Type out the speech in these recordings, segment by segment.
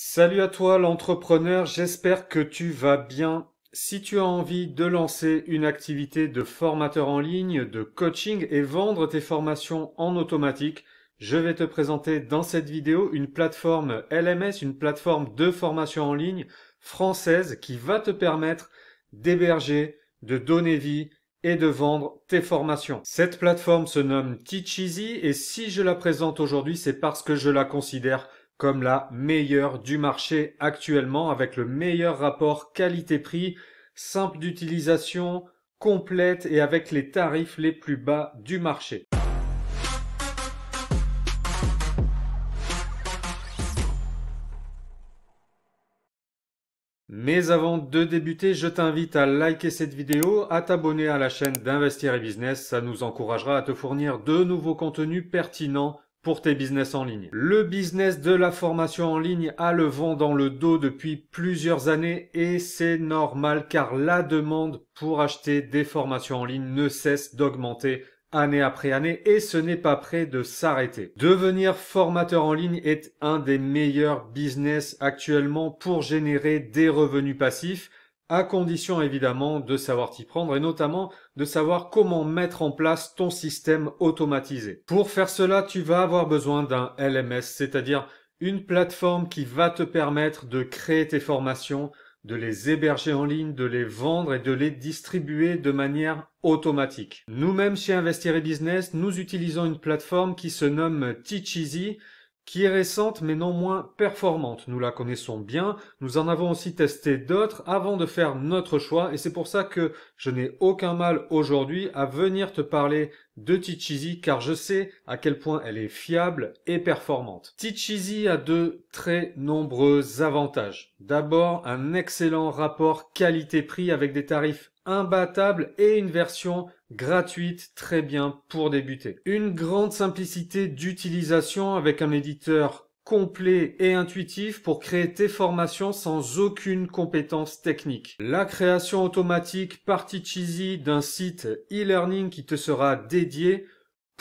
Salut à toi l'entrepreneur, j'espère que tu vas bien. Si tu as envie de lancer une activité de formateur en ligne, de coaching et vendre tes formations en automatique, je vais te présenter dans cette vidéo une plateforme LMS, une plateforme de formation en ligne française qui va te permettre d'héberger, de donner vie et de vendre tes formations. Cette plateforme se nomme Teacheasy et si je la présente aujourd'hui, c'est parce que je la considère comme la meilleure du marché actuellement avec le meilleur rapport qualité-prix, simple d'utilisation, complète et avec les tarifs les plus bas du marché. Mais avant de débuter, je t'invite à liker cette vidéo, à t'abonner à la chaîne d'Investir et Business, ça nous encouragera à te fournir de nouveaux contenus pertinents pour tes business en ligne. Le business de la formation en ligne a le vent dans le dos depuis plusieurs années et c'est normal car la demande pour acheter des formations en ligne ne cesse d'augmenter année après année et ce n'est pas prêt de s'arrêter. Devenir formateur en ligne est un des meilleurs business actuellement pour générer des revenus passifs, à condition évidemment de savoir t'y prendre et notamment de savoir comment mettre en place ton système automatisé. Pour faire cela, tu vas avoir besoin d'un LMS, c'est-à-dire une plateforme qui va te permettre de créer tes formations, de les héberger en ligne, de les vendre et de les distribuer de manière automatique. Nous-mêmes chez Investir et Business, nous utilisons une plateforme qui se nomme Teacheasy, qui est récente mais non moins performante. Nous la connaissons bien, nous en avons aussi testé d'autres avant de faire notre choix et c'est pour ça que je n'ai aucun mal aujourd'hui à venir te parler de Teacheasy car je sais à quel point elle est fiable et performante. Teacheasy a de très nombreux avantages. D'abord, un excellent rapport qualité-prix avec des tarifs imbattables et une version gratuite très bien pour débuter. Une grande simplicité d'utilisation avec un éditeur complet et intuitif pour créer tes formations sans aucune compétence technique. La création automatique par Teacheasy d'un site e-learning qui te sera dédié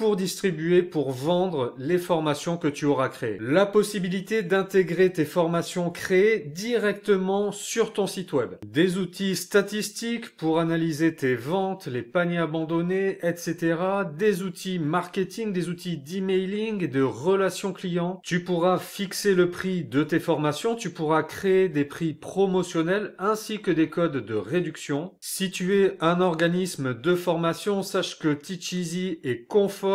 pour distribuer, pour vendre les formations que tu auras créées. La possibilité d'intégrer tes formations créées directement sur ton site web. Des outils statistiques pour analyser tes ventes, les paniers abandonnés, etc. Des outils marketing, des outils d'emailing et de relations clients. Tu pourras fixer le prix de tes formations, tu pourras créer des prix promotionnels ainsi que des codes de réduction. Si tu es un organisme de formation, sache que Teacheasy est conforme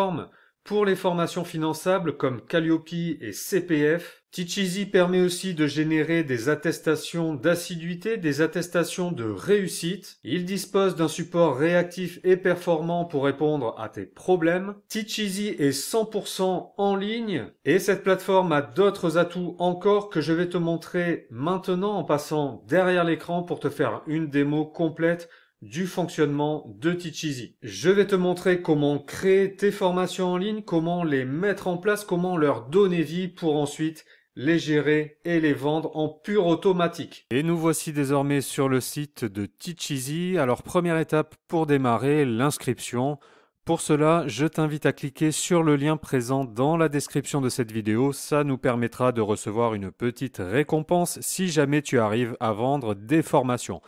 pour les formations finançables comme Calliope et CPF. Teacheasy permet aussi de générer des attestations d'assiduité, des attestations de réussite. Il dispose d'un support réactif et performant pour répondre à tes problèmes. Teacheasy est 100% en ligne et cette plateforme a d'autres atouts encore que je vais te montrer maintenant en passant derrière l'écran pour te faire une démo complète du fonctionnement de Teacheasy. Je vais te montrer comment créer tes formations en ligne, comment les mettre en place, comment leur donner vie pour ensuite les gérer et les vendre en pur automatique. Et nous voici désormais sur le site de Teacheasy. Alors première étape pour démarrer, l'inscription. Pour cela, je t'invite à cliquer sur le lien présent dans la description de cette vidéo. Ça nous permettra de recevoir une petite récompense si jamais tu arrives à vendre des formations.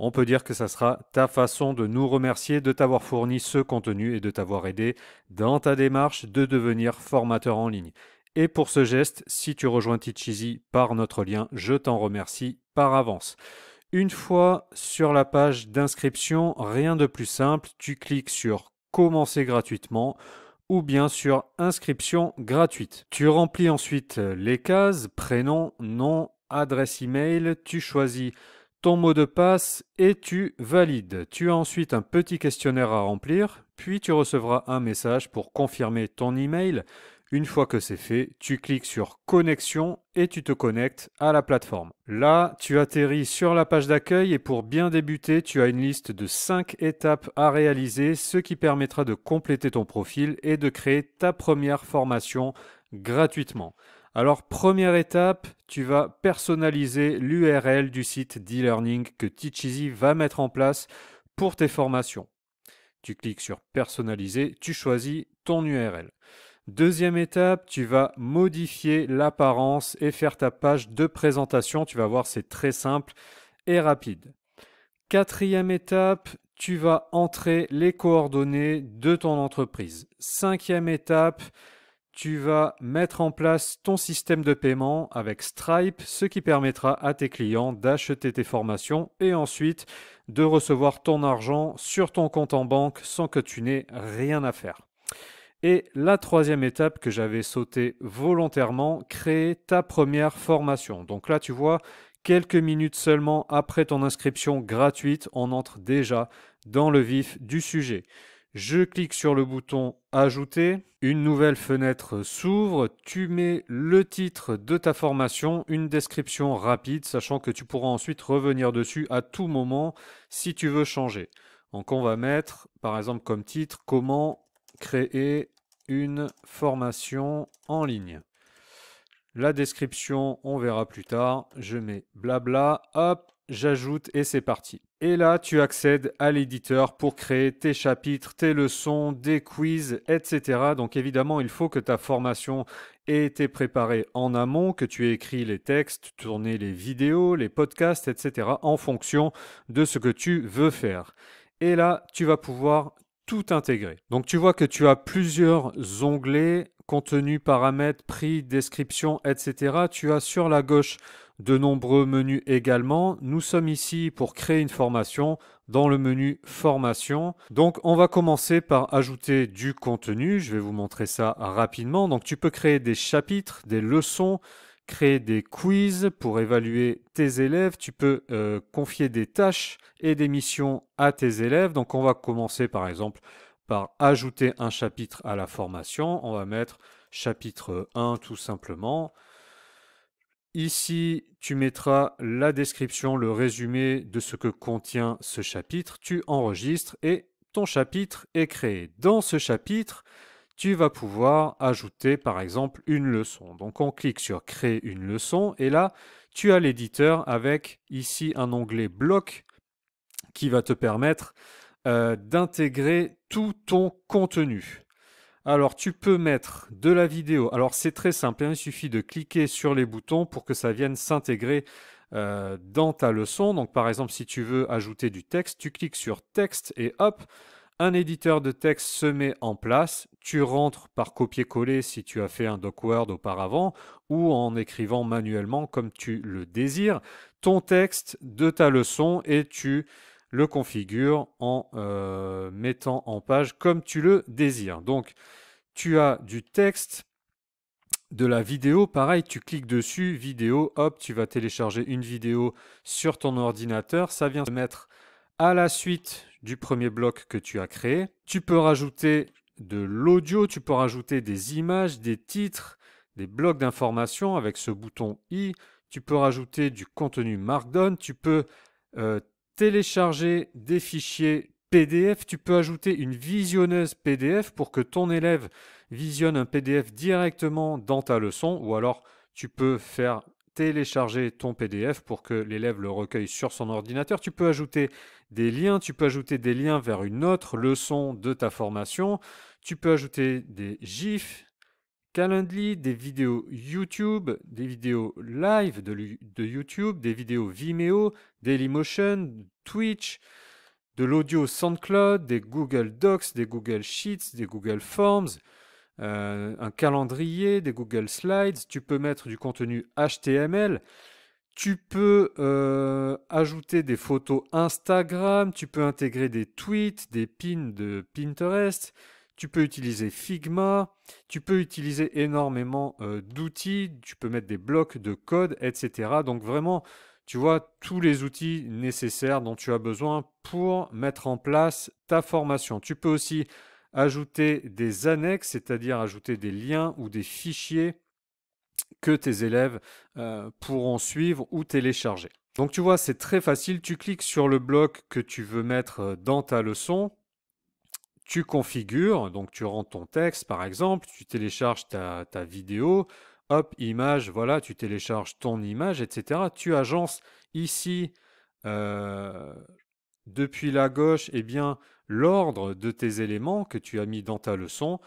On peut dire que ça sera ta façon de nous remercier de t'avoir fourni ce contenu et de t'avoir aidé dans ta démarche de devenir formateur en ligne. Et pour ce geste, si tu rejoins Teacheasy par notre lien, je t'en remercie par avance. Une fois sur la page d'inscription, rien de plus simple, tu cliques sur Commencer gratuitement ou bien sur Inscription gratuite. Tu remplis ensuite les cases, prénom, nom, adresse email, tu choisis ton mot de passe et tu valides. Tu as ensuite un petit questionnaire à remplir, puis tu recevras un message pour confirmer ton email. Une fois que c'est fait, tu cliques sur Connexion et tu te connectes à la plateforme. Là, tu atterris sur la page d'accueil et pour bien débuter, tu as une liste de 5 étapes à réaliser, ce qui permettra de compléter ton profil et de créer ta première formation gratuitement. Alors, première étape, tu vas personnaliser l'URL du site d'e-learning que Teacheasy va mettre en place pour tes formations. Tu cliques sur Personnaliser, tu choisis ton URL. Deuxième étape, tu vas modifier l'apparence et faire ta page de présentation. Tu vas voir, c'est très simple et rapide. Quatrième étape, tu vas entrer les coordonnées de ton entreprise. Cinquième étape, tu vas mettre en place ton système de paiement avec Stripe, ce qui permettra à tes clients d'acheter tes formations et ensuite de recevoir ton argent sur ton compte en banque sans que tu n'aies rien à faire. Et la troisième étape que j'avais sautée volontairement, créer ta première formation. Donc là, tu vois, quelques minutes seulement après ton inscription gratuite, on entre déjà dans le vif du sujet. Je clique sur le bouton Ajouter, une nouvelle fenêtre s'ouvre, tu mets le titre de ta formation, une description rapide, sachant que tu pourras ensuite revenir dessus à tout moment si tu veux changer. Donc on va mettre par exemple comme titre comment créer une formation en ligne. La description, on verra plus tard. Je mets blabla, hop, j'ajoute et c'est parti. Et là, tu accèdes à l'éditeur pour créer tes chapitres, tes leçons, des quiz, etc. Donc évidemment, il faut que ta formation ait été préparée en amont, que tu aies écrit les textes, tourné les vidéos, les podcasts, etc. en fonction de ce que tu veux faire. Et là, tu vas pouvoir tout intégrer. Donc tu vois que tu as plusieurs onglets, contenu, paramètres, prix, description, etc. Tu as sur la gauche de nombreux menus également. Nous sommes ici pour créer une formation dans le menu formation. Donc on va commencer par ajouter du contenu. Je vais vous montrer ça rapidement. Donc tu peux créer des chapitres, des leçons, créer des quiz pour évaluer tes élèves. Tu peux confier des tâches et des missions à tes élèves. Donc on va commencer par exemple par ajouter un chapitre à la formation. On va mettre chapitre 1 tout simplement. Ici, tu mettras la description, le résumé de ce que contient ce chapitre. Tu enregistres et ton chapitre est créé. Dans ce chapitre, tu vas pouvoir ajouter par exemple une leçon. Donc on clique sur créer une leçon et là, tu as l'éditeur avec ici un onglet bloc qui va te permettre d'intégrer tout ton contenu. Alors, tu peux mettre de la vidéo. Alors, c'est très simple, hein, il suffit de cliquer sur les boutons pour que ça vienne s'intégrer dans ta leçon. Donc, par exemple, si tu veux ajouter du texte, tu cliques sur texte et hop, un éditeur de texte se met en place. Tu rentres par copier-coller si tu as fait un doc Word auparavant ou en écrivant manuellement comme tu le désires ton texte de ta leçon et tu le configures en mettant en page comme tu le désires. Donc, tu as du texte, de la vidéo, pareil, tu cliques dessus, vidéo, hop, tu vas télécharger une vidéo sur ton ordinateur. Ça vient se mettre à la suite du premier bloc que tu as créé. Tu peux rajouter de l'audio, tu peux rajouter des images, des titres, des blocs d'informations avec ce bouton i. Tu peux rajouter du contenu Markdown, tu peux télécharger des fichiers PDF, tu peux ajouter une visionneuse PDF pour que ton élève visionne un PDF directement dans ta leçon ou alors tu peux faire télécharger ton PDF pour que l'élève le recueille sur son ordinateur. Tu peux ajouter des liens, tu peux ajouter des liens vers une autre leçon de ta formation, tu peux ajouter des GIFs, Calendly, des vidéos YouTube, des vidéos live de YouTube, des vidéos Vimeo, Dailymotion, Twitch, de l'audio SoundCloud, des Google Docs, des Google Sheets, des Google Forms, un calendrier, des Google Slides. Tu peux mettre du contenu HTML. Tu peux ajouter des photos Instagram. Tu peux intégrer des tweets, des pins de Pinterest. Tu peux utiliser Figma, tu peux utiliser énormément d'outils, tu peux mettre des blocs de code, etc. Donc vraiment, tu vois, tous les outils nécessaires dont tu as besoin pour mettre en place ta formation. Tu peux aussi ajouter des annexes, c'est-à-dire ajouter des liens ou des fichiers que tes élèves pourront suivre ou télécharger. Donc tu vois, c'est très facile, tu cliques sur le bloc que tu veux mettre dans ta leçon, tu configures, donc tu rentres ton texte par exemple, tu télécharges ta vidéo, hop, image, voilà, tu télécharges ton image, etc. Tu agences ici, depuis la gauche, eh bien, l'ordre de tes éléments que tu as mis dans ta leçon.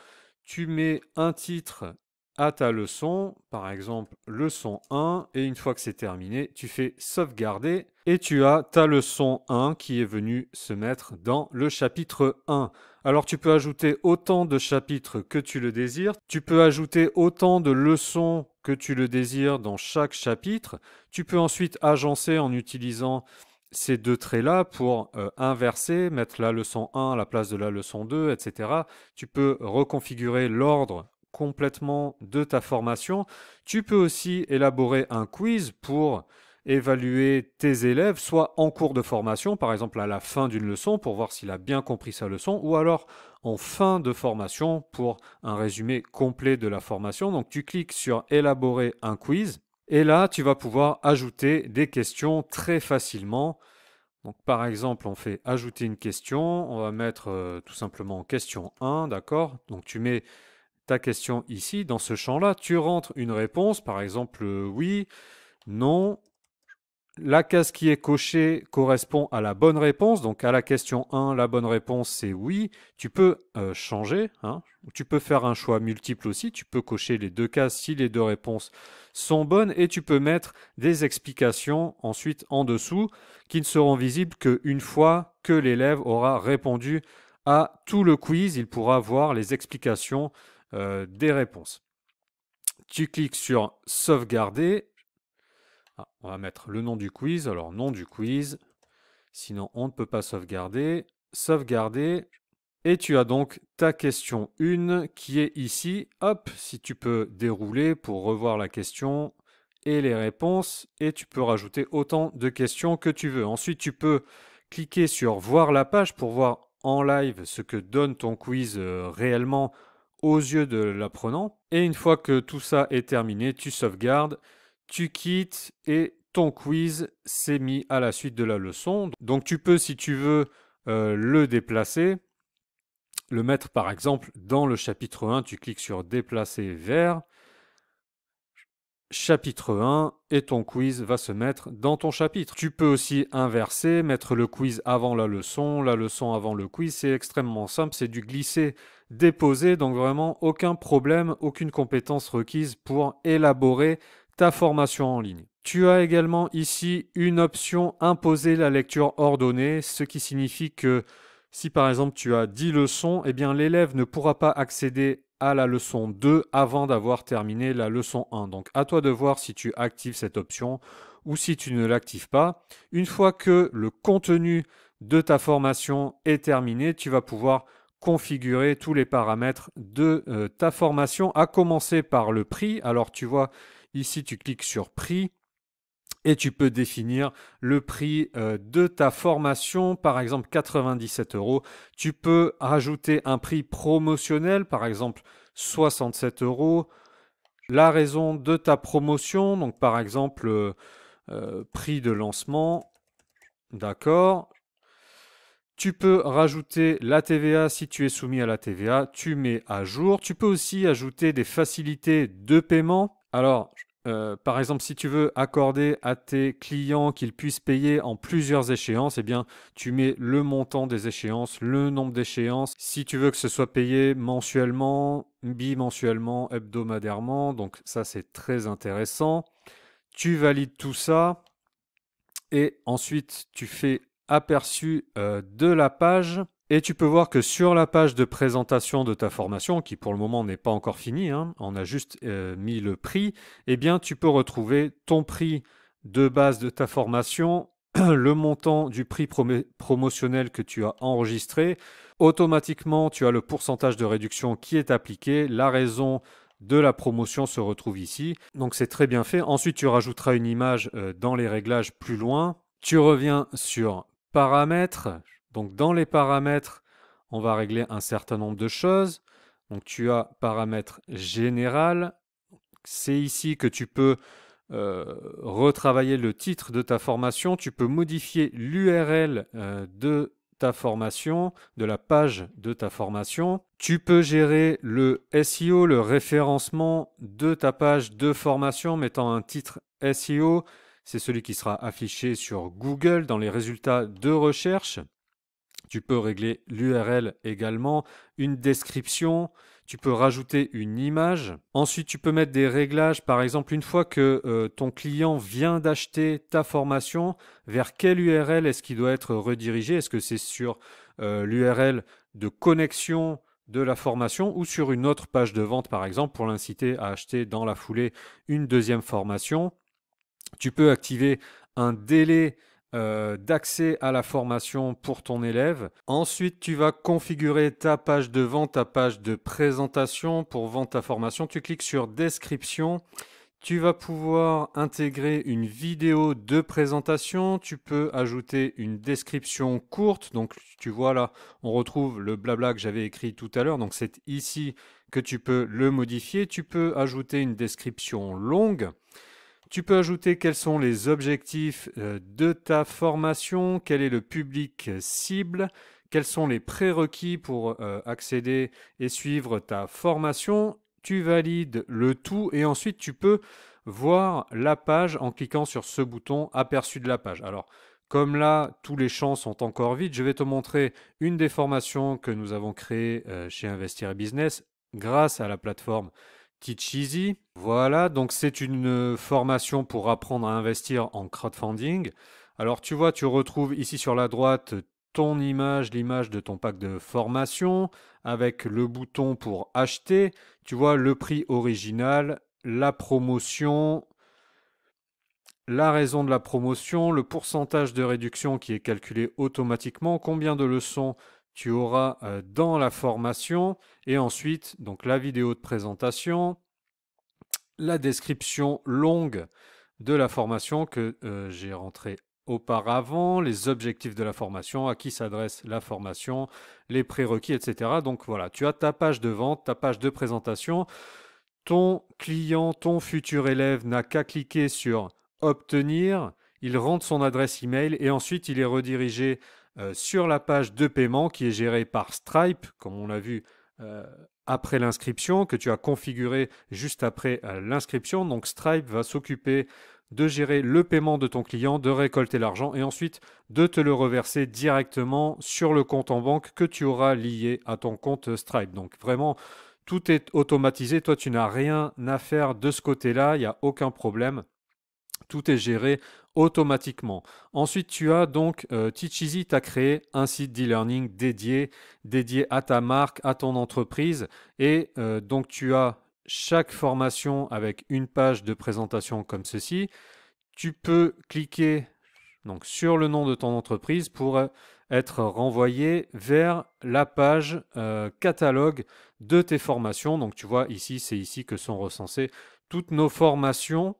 tu mets un titre à ta leçon, par exemple leçon 1, et une fois que c'est terminé, tu fais sauvegarder et tu as ta leçon 1 qui est venue se mettre dans le chapitre 1. Alors tu peux ajouter autant de chapitres que tu le désires, tu peux ajouter autant de leçons que tu le désires dans chaque chapitre, tu peux ensuite agencer en utilisant ces deux traits-là pour inverser, mettre la leçon 1 à la place de la leçon 2, etc. Tu peux reconfigurer l'ordre complètement de ta formation. Tu peux aussi élaborer un quiz pour évaluer tes élèves, soit en cours de formation, par exemple à la fin d'une leçon pour voir s'il a bien compris sa leçon, ou alors en fin de formation pour un résumé complet de la formation. Donc tu cliques sur élaborer un quiz et là tu vas pouvoir ajouter des questions très facilement. Donc par exemple, on fait ajouter une question, on va mettre tout simplement question 1, d'accord? Donc tu mets ta question ici, dans ce champ-là, tu rentres une réponse, par exemple oui, non. La case qui est cochée correspond à la bonne réponse, donc à la question 1, la bonne réponse c'est oui. Tu peux changer, hein. Tu peux faire un choix multiple aussi, tu peux cocher les deux cases si les deux réponses sont bonnes et tu peux mettre des explications ensuite en dessous qui ne seront visibles qu'une fois que l'élève aura répondu à tout le quiz, il pourra voir les explications des réponses. Tu cliques sur sauvegarder. On va mettre le nom du quiz. Alors, nom du quiz. Sinon, on ne peut pas sauvegarder. Sauvegarder. Et tu as donc ta question 1 qui est ici. Hop, si tu peux dérouler pour revoir la question et les réponses. Et tu peux rajouter autant de questions que tu veux. Ensuite, tu peux cliquer sur voir la page pour voir en live ce que donne ton quiz réellement aux yeux de l'apprenant. Et une fois que tout ça est terminé, tu sauvegardes, tu quittes et ton quiz s'est mis à la suite de la leçon. Donc tu peux, si tu veux, le déplacer, le mettre par exemple dans le chapitre 1, tu cliques sur déplacer vers chapitre 1 et ton quiz va se mettre dans ton chapitre. Tu peux aussi inverser, mettre le quiz avant la leçon avant le quiz. C'est extrêmement simple, c'est du glisser-déposer, donc vraiment aucun problème, aucune compétence requise pour élaborer ta formation en ligne. Tu as également ici une option imposer la lecture ordonnée, ce qui signifie que si par exemple tu as 10 leçons, eh bien l'élève ne pourra pas accéder à la leçon 2 avant d'avoir terminé la leçon 1. Donc à toi de voir si tu actives cette option ou si tu ne l'actives pas. Une fois que le contenu de ta formation est terminé, tu vas pouvoir configurer tous les paramètres de ta formation, à commencer par le prix. Alors tu vois, ici tu cliques sur prix. Et tu peux définir le prix de ta formation, par exemple 97 €. Tu peux rajouter un prix promotionnel, par exemple 67 €. La raison de ta promotion, donc par exemple prix de lancement, d'accord. Tu peux rajouter la TVA si tu es soumis à la TVA, tu mets à jour. Tu peux aussi ajouter des facilités de paiement. Alors, par exemple, si tu veux accorder à tes clients qu'ils puissent payer en plusieurs échéances, eh bien, tu mets le montant des échéances, le nombre d'échéances. Si tu veux que ce soit payé mensuellement, bimensuellement, hebdomadairement, donc ça c'est très intéressant. Tu valides tout ça et ensuite tu fais aperçu de la page. Et tu peux voir que sur la page de présentation de ta formation, qui pour le moment n'est pas encore finie, hein, on a juste mis le prix, eh bien tu peux retrouver ton prix de base de ta formation, le montant du prix promotionnel que tu as enregistré. Automatiquement, tu as le pourcentage de réduction qui est appliqué, la raison de la promotion se retrouve ici. Donc c'est très bien fait. Ensuite, tu rajouteras une image dans les réglages plus loin. Tu reviens sur paramètres. Donc dans les paramètres, on va régler un certain nombre de choses. Donc tu as paramètres général. C'est ici que tu peux retravailler le titre de ta formation. Tu peux modifier l'URL de ta formation, de la page de ta formation. Tu peux gérer le SEO, le référencement de ta page de formation, mettant un titre SEO. C'est celui qui sera affiché sur Google dans les résultats de recherche. Tu peux régler l'URL également, une description. tu peux rajouter une image. Ensuite, tu peux mettre des réglages. Par exemple, une fois que ton client vient d'acheter ta formation, vers quelle URL est-ce qu'il doit être redirigé? Est-ce que c'est sur l'URL de connexion de la formation ou sur une autre page de vente, par exemple, pour l'inciter à acheter dans la foulée une deuxième formation? Tu peux activer un délai d'accès à la formation pour ton élève. Ensuite, tu vas configurer ta page de vente, ta page de présentation pour vendre ta formation. Tu cliques sur description. Tu vas pouvoir intégrer une vidéo de présentation. Tu peux ajouter une description courte. Donc, tu vois là, on retrouve le blabla que j'avais écrit tout à l'heure. Donc, c'est ici que tu peux le modifier. Tu peux ajouter une description longue. Tu peux ajouter quels sont les objectifs de ta formation, quel est le public cible, quels sont les prérequis pour accéder et suivre ta formation. Tu valides le tout et ensuite tu peux voir la page en cliquant sur ce bouton aperçu de la page. Alors, comme là, tous les champs sont encore vides, je vais te montrer une des formations que nous avons créées chez Investir et Business grâce à la plateforme Teach Easy. Voilà, donc c'est une formation pour apprendre à investir en crowdfunding. Alors tu vois, tu retrouves ici sur la droite ton image, l'image de ton pack de formation avec le bouton pour acheter. Tu vois le prix original, la promotion, la raison de la promotion, le pourcentage de réduction qui est calculé automatiquement, combien de leçons tu auras dans la formation et ensuite donc la vidéo de présentation, la description longue de la formation que j'ai rentrée auparavant, les objectifs de la formation, à qui s'adresse la formation, les prérequis, etc. Donc voilà, tu as ta page de vente, ta page de présentation. Ton client, ton futur élève n'a qu'à cliquer sur obtenir, il rentre son adresse email et ensuite il est redirigé sur la page de paiement qui est gérée par Stripe, comme on l'a vu après l'inscription, que tu as configuré juste après l'inscription. Donc Stripe va s'occuper de gérer le paiement de ton client, de récolter l'argent et ensuite de te le reverser directement sur le compte en banque que tu auras lié à ton compte Stripe. Donc vraiment, tout est automatisé. Toi, tu n'as rien à faire de ce côté-là. Il n'y a aucun problème. Tout est géré automatiquement. Ensuite, tu as donc Teach Easy t'a créé un site d'e-learning dédié à ta marque, à ton entreprise. Et donc, tu as chaque formation avec une page de présentation comme ceci. Tu peux cliquer donc, sur le nom de ton entreprise pour être renvoyé vers la page catalogue de tes formations. Donc, tu vois, ici, c'est ici que sont recensées toutes nos formations.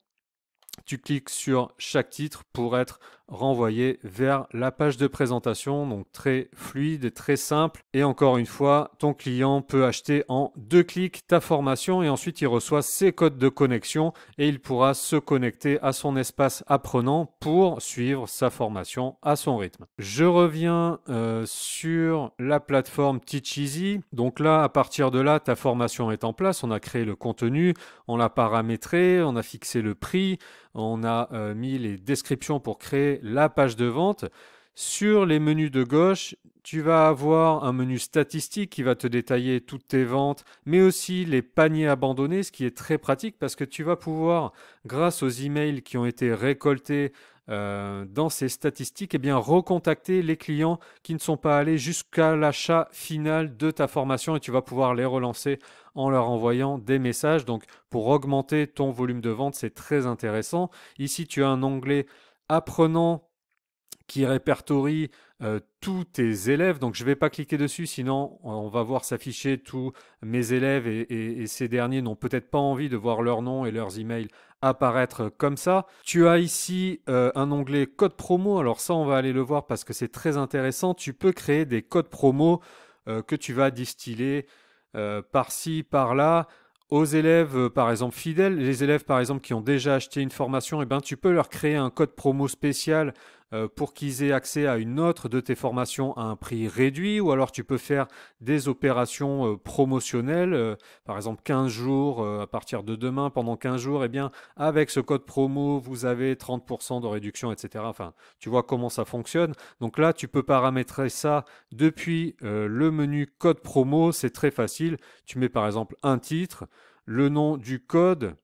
Tu cliques sur chaque titre pour être renvoyé vers la page de présentation, donc très fluide, très simple. Et encore une fois, ton client peut acheter en 2 clics ta formation et ensuite il reçoit ses codes de connexion et il pourra se connecter à son espace apprenant pour suivre sa formation à son rythme. Je reviens sur la plateforme Teach Easy. Donc là, à partir de là, ta formation est en place. On a créé le contenu, on l'a paramétré, on a fixé le prix, on a mis les descriptions pour créer la page de vente. Sur les menus de gauche, tu vas avoir un menu statistique qui va te détailler toutes tes ventes, mais aussi les paniers abandonnés, ce qui est très pratique parce que tu vas pouvoir, grâce aux emails qui ont été récoltés dans ces statistiques, eh bien, recontacter les clients qui ne sont pas allés jusqu'à l'achat final de ta formation et tu vas pouvoir les relancer en leur envoyant des messages. Donc, pour augmenter ton volume de vente, c'est très intéressant. Ici, tu as un onglet apprenant qui répertorie tous tes élèves. Donc, je ne vais pas cliquer dessus, sinon on va voir s'afficher tous mes élèves et ces derniers n'ont peut-être pas envie de voir leur nom et leurs emails apparaître comme ça. Tu as ici un onglet code promo. Alors ça, on va aller le voir parce que c'est très intéressant. Tu peux créer des codes promo que tu vas distiller par-ci, par-là. Aux élèves, par exemple, fidèles, les élèves, par exemple, qui ont déjà acheté une formation, eh ben, tu peux leur créer un code promo spécial pour qu'ils aient accès à une autre de tes formations à un prix réduit, ou alors tu peux faire des opérations promotionnelles, par exemple 15 jours, à partir de demain, pendant 15 jours, eh bien, avec ce code promo, vous avez 30% de réduction, etc. Enfin, tu vois comment ça fonctionne. Donc là, tu peux paramétrer ça depuis le menu code promo, c'est très facile. Tu mets par exemple un titre, le nom du code,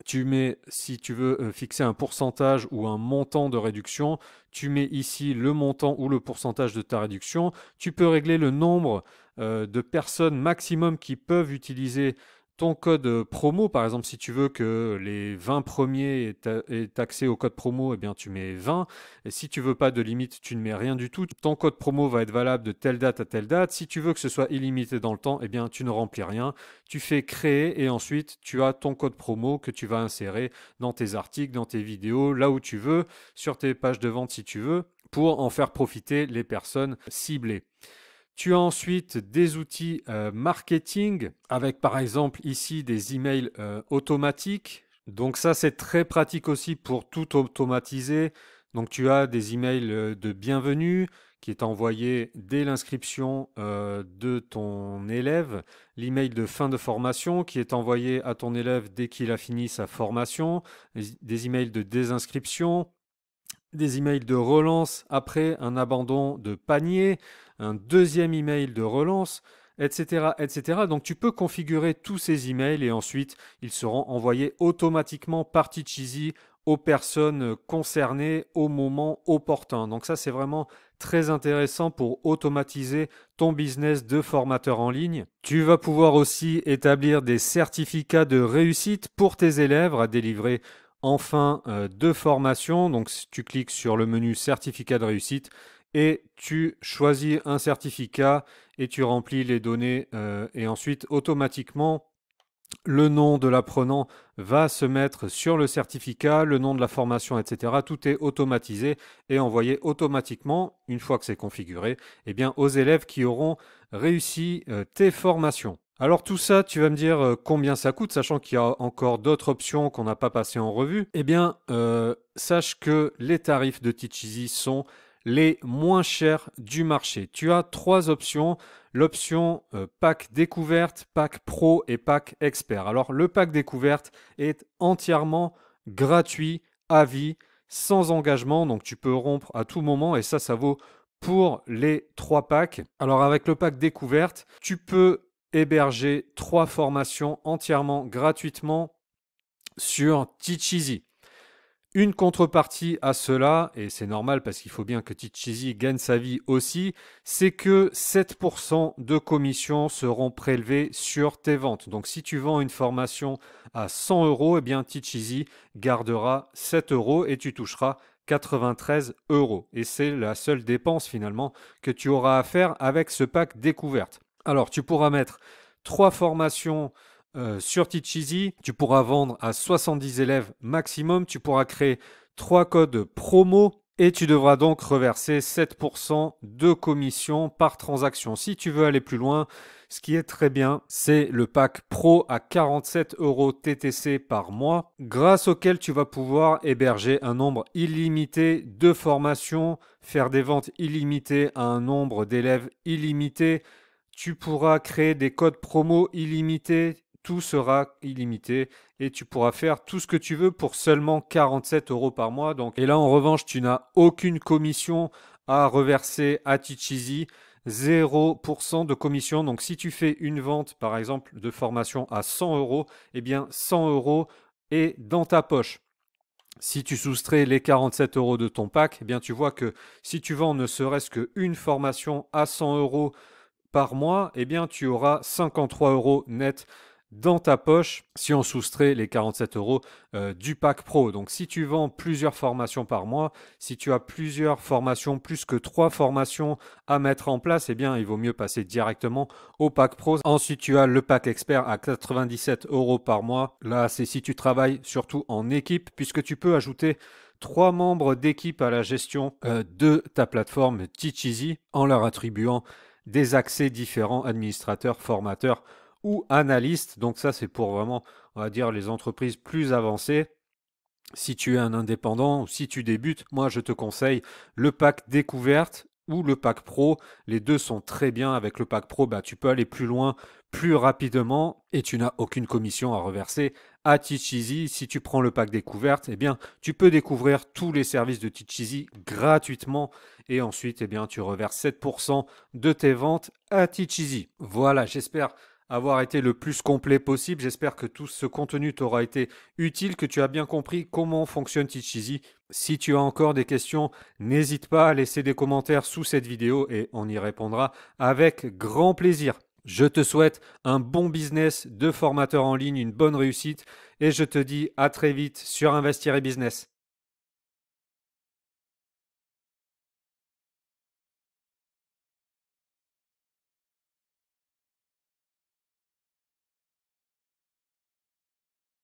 tu mets, si tu veux fixer un pourcentage ou un montant de réduction, tu mets ici le montant ou le pourcentage de ta réduction. Tu peux régler le nombre de personnes maximum qui peuvent utiliser ton code promo. Par exemple, si tu veux que les 20 premiers aient accès au code promo, eh bien, tu mets 20. Et si tu veux pas de limite, tu ne mets rien du tout. Ton code promo va être valable de telle date à telle date. Si tu veux que ce soit illimité dans le temps, eh bien, tu ne remplis rien. Tu fais créer et ensuite tu as ton code promo que tu vas insérer dans tes articles, dans tes vidéos, là où tu veux, sur tes pages de vente si tu veux, pour en faire profiter les personnes ciblées. Tu as ensuite des outils marketing avec par exemple ici des emails automatiques. Donc ça c'est très pratique aussi pour tout automatiser. Donc tu as des emails de bienvenue qui est envoyé dès l'inscription de ton élève, l'email de fin de formation qui est envoyé à ton élève dès qu'il a fini sa formation, des emails de désinscription, des emails de relance après un abandon de panier, un deuxième email de relance, etc., etc. Donc tu peux configurer tous ces emails et ensuite ils seront envoyés automatiquement par Teacheasy aux personnes concernées au moment opportun. Donc ça c'est vraiment très intéressant pour automatiser ton business de formateur en ligne. Tu vas pouvoir aussi établir des certificats de réussite pour tes élèves à délivrer en fin de formation. Donc tu cliques sur le menu certificat de réussite et tu choisis un certificat et tu remplis les données et ensuite automatiquement le nom de l'apprenant va se mettre sur le certificat, le nom de la formation, etc. Tout est automatisé et envoyé automatiquement, une fois que c'est configuré, eh bien, aux élèves qui auront réussi tes formations. Alors tout ça, tu vas me dire combien ça coûte, sachant qu'il y a encore d'autres options qu'on n'a pas passées en revue. Eh bien, sache que les tarifs de Teacheasy sont les moins chers du marché. Tu as trois options. L'option pack découverte, pack pro et pack expert. Alors le pack découverte est entièrement gratuit à vie, sans engagement, donc tu peux rompre à tout moment et ça vaut pour les trois packs. Alors avec le pack découverte, tu peux héberger trois formations entièrement gratuitement sur Teacheasy. Une contrepartie à cela, et c'est normal parce qu'il faut bien que Teacheasy gagne sa vie aussi, c'est que 7% de commissions seront prélevées sur tes ventes. Donc si tu vends une formation à 100 €, eh bien Teacheasy gardera 7 € et tu toucheras 93 €. Et c'est la seule dépense finalement que tu auras à faire avec ce pack découverte. Alors tu pourras mettre 3 formations sur Teacheasy, tu pourras vendre à 70 élèves maximum, tu pourras créer 3 codes promo et tu devras donc reverser 7% de commission par transaction. Si tu veux aller plus loin, ce qui est très bien, c'est le pack pro à 47 € TTC par mois, grâce auquel tu vas pouvoir héberger un nombre illimité de formations, faire des ventes illimitées à un nombre d'élèves illimité. Tu pourras créer des codes promo illimités. Tout sera illimité et tu pourras faire tout ce que tu veux pour seulement 47 € par mois. Donc, et là, en revanche, tu n'as aucune commission à reverser à Teacheasy, 0% de commission. Donc, si tu fais une vente, par exemple, de formation à 100 €, eh bien, 100 € est dans ta poche. Si tu soustrais les 47 € de ton pack, eh bien, tu vois que si tu vends ne serait-ce qu'une formation à 100 € par mois, eh bien, tu auras 53 € net dans ta poche si on soustrait les 47 € du pack pro. Donc si tu vends plusieurs formations par mois, si tu as plusieurs formations, plus que 3 formations à mettre en place, eh bien il vaut mieux passer directement au pack pro. Ensuite tu as le pack expert à 97 € par mois. Là c'est si tu travailles surtout en équipe puisque tu peux ajouter 3 membres d'équipe à la gestion de ta plateforme Teacheasy en leur attribuant des accès différents, administrateurs, formateurs ou analystes. Donc ça, c'est pour vraiment, on va dire, les entreprises plus avancées. Si tu es un indépendant ou si tu débutes, moi je te conseille le pack découverte ou le pack pro. Les deux sont très bien. Avec le pack pro, tu peux aller plus loin, plus rapidement et tu n'as aucune commission à reverser à Teach Easy. Si tu prends le pack découverte, tu peux découvrir tous les services de Teach Easy gratuitement et ensuite, tu reverses 7% de tes ventes à Teach Easy. Voilà, j'espère avoir été le plus complet possible. J'espère que tout ce contenu t'aura été utile, que tu as bien compris comment fonctionne Teach Easy. Si tu as encore des questions, n'hésite pas à laisser des commentaires sous cette vidéo et on y répondra avec grand plaisir. Je te souhaite un bon business de formateur en ligne, une bonne réussite et je te dis à très vite sur Investir et Business.